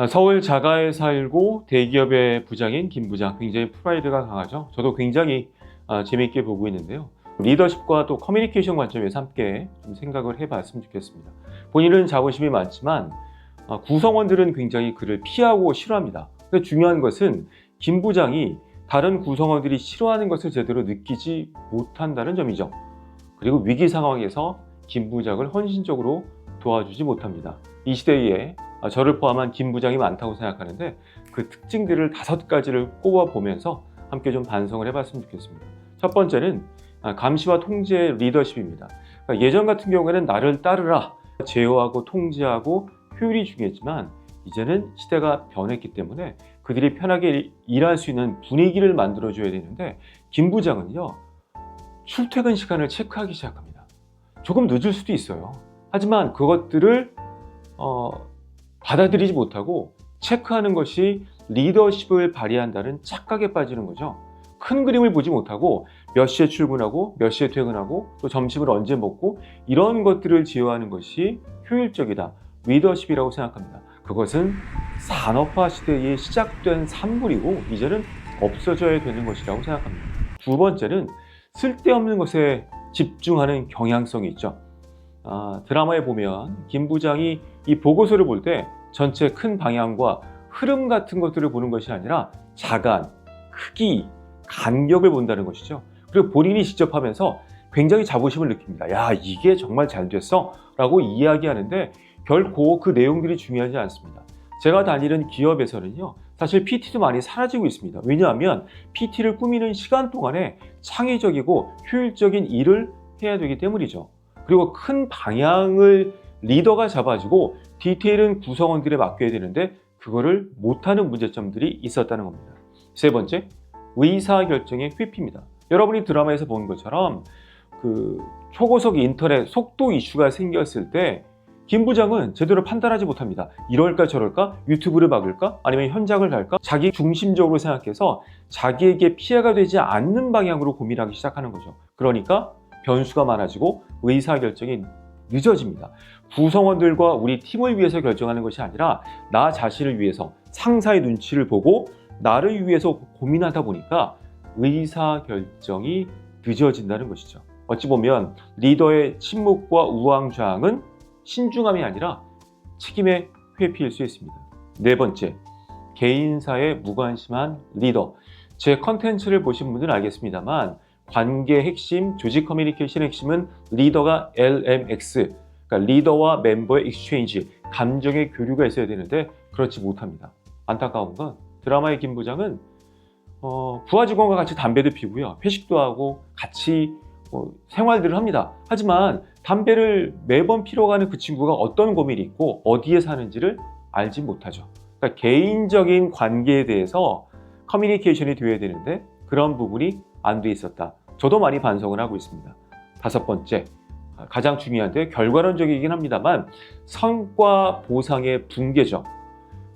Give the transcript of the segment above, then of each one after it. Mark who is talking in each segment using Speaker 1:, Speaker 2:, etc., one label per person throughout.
Speaker 1: 서울 자가에 살고 대기업의 부장인 김 부장, 굉장히 프라이드가 강하죠. 저도 굉장히 재미있게 보고 있는데요. 리더십과 또 커뮤니케이션 관점에서 함께 좀 생각을 해봤으면 좋겠습니다. 본인은 자부심이 많지만 구성원들은 굉장히 그를 피하고 싫어합니다. 근데 중요한 것은 김 부장이 다른 구성원들이 싫어하는 것을 제대로 느끼지 못한다는 점이죠. 그리고 위기 상황에서 김 부장을 헌신적으로 도와주지 못합니다. 이 시대에 저를 포함한 김 부장이 많다고 생각하는데 그 특징들을 5가지를 꼽아보면서 함께 좀 반성을 해봤으면 좋겠습니다. 첫 번째는 감시와 통제 리더십입니다. 그러니까 예전 같은 경우에는 나를 따르라, 제어하고 통제하고 효율이 중요했지만 이제는 시대가 변했기 때문에 그들이 편하게 일할 수 있는 분위기를 만들어줘야 되는데 김 부장은요, 출퇴근 시간을 체크하기 시작합니다. 조금 늦을 수도 있어요. 하지만 그것들을 받아들이지 못하고 체크하는 것이 리더십을 발휘한다는 착각에 빠지는 거죠. 큰 그림을 보지 못하고 몇 시에 출근하고 몇 시에 퇴근하고 또 점심을 언제 먹고 이런 것들을 제어하는 것이 효율적이다, 리더십이라고 생각합니다. 그것은 산업화 시대에 시작된 산물이고 이제는 없어져야 되는 것이라고 생각합니다. 두 번째는 쓸데없는 것에 집중하는 경향성이 있죠. 드라마에 보면 김 부장이 이 보고서를 볼 때 전체 큰 방향과 흐름 같은 것들을 보는 것이 아니라 자간, 크기, 간격을 본다는 것이죠. 그리고 본인이 직접 하면서 굉장히 자부심을 느낍니다. 야, 이게 정말 잘 됐어 라고 이야기하는데 결코 그 내용들이 중요하지 않습니다. 제가 다니는 기업에서는요, 사실 PT도 많이 사라지고 있습니다. 왜냐하면 PT를 꾸미는 시간 동안에 창의적이고 효율적인 일을 해야 되기 때문이죠. 그리고 큰 방향을 리더가 잡아주고 디테일은 구성원들에 맡겨야 되는데 그거를 못하는 문제점들이 있었다는 겁니다. 세 번째, 의사결정의 회피입니다. 여러분이 드라마에서 본 것처럼 그 초고속 인터넷 속도 이슈가 생겼을 때 김 부장은 제대로 판단하지 못합니다. 이럴까 저럴까? 유튜브를 막을까? 아니면 현장을 갈까? 자기 중심적으로 생각해서 자기에게 피해가 되지 않는 방향으로 고민하기 시작하는 거죠. 그러니까 변수가 많아지고 의사결정이 늦어집니다. 구성원들과 우리 팀을 위해서 결정하는 것이 아니라 나 자신을 위해서 상사의 눈치를 보고 나를 위해서 고민하다 보니까 의사결정이 늦어진다는 것이죠. 어찌 보면 리더의 침묵과 우왕좌왕은 신중함이 아니라 책임의 회피일 수 있습니다. 네 번째, 개인사에 무관심한 리더. 제 컨텐츠를 보신 분들은 알겠습니다만 관계 핵심, 조직 커뮤니케이션의 핵심은 리더가 LMX, 그러니까 리더와 멤버의 익스체인지, 감정의 교류가 있어야 되는데 그렇지 못합니다. 안타까운 건 드라마의 김 부장은 부하 직원과 같이 담배도 피우고요, 회식도 하고 같이 생활들을 합니다. 하지만 담배를 매번 피러 가는 그 친구가 어떤 고민이 있고 어디에 사는지를 알지 못하죠. 그러니까 개인적인 관계에 대해서 커뮤니케이션이 되어야 되는데 그런 부분이 안 돼 있었다. 저도 많이 반성을 하고 있습니다. 다섯 번째, 가장 중요한데 결과론적이긴 합니다만 성과 보상의 붕괴죠.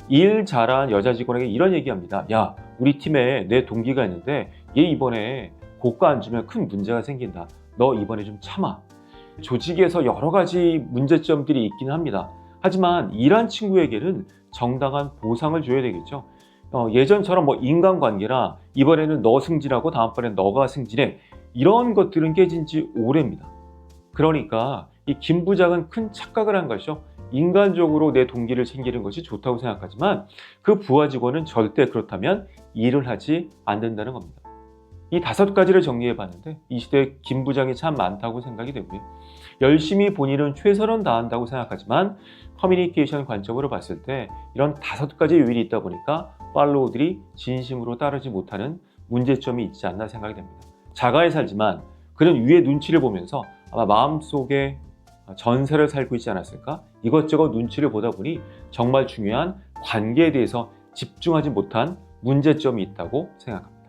Speaker 1: 일 잘한 여자 직원에게 이런 얘기합니다. 야, 우리 팀에 내 동기가 있는데 얘 이번에 고가 안 주면 큰 문제가 생긴다. 너 이번에 좀 참아. 조직에서 여러 가지 문제점들이 있기는 합니다. 하지만 일한 친구에게는 정당한 보상을 줘야 되겠죠. 예전처럼 인간관계라 이번에는 너 승진하고 다음번엔 너가 승진해, 이런 것들은 깨진 지 오래입니다. 그러니까 이 김 부장은 큰 착각을 한 것이죠. 인간적으로 내 동기를 챙기는 것이 좋다고 생각하지만 그 부하 직원은 절대 그렇다면 일을 하지 않는다는 겁니다. 이 5가지를 정리해 봤는데 이 시대에 김 부장이 참 많다고 생각이 되고요. 열심히 본인은 최선을 다한다고 생각하지만 커뮤니케이션 관점으로 봤을 때 이런 5가지 요인이 있다 보니까 팔로우들이 진심으로 따르지 못하는 문제점이 있지 않나 생각이 됩니다. 자가에 살지만 그는 위의 눈치를 보면서 아마 마음속에 전세를 살고 있지 않았을까? 이것저것 눈치를 보다 보니 정말 중요한 관계에 대해서 집중하지 못한 문제점이 있다고 생각합니다.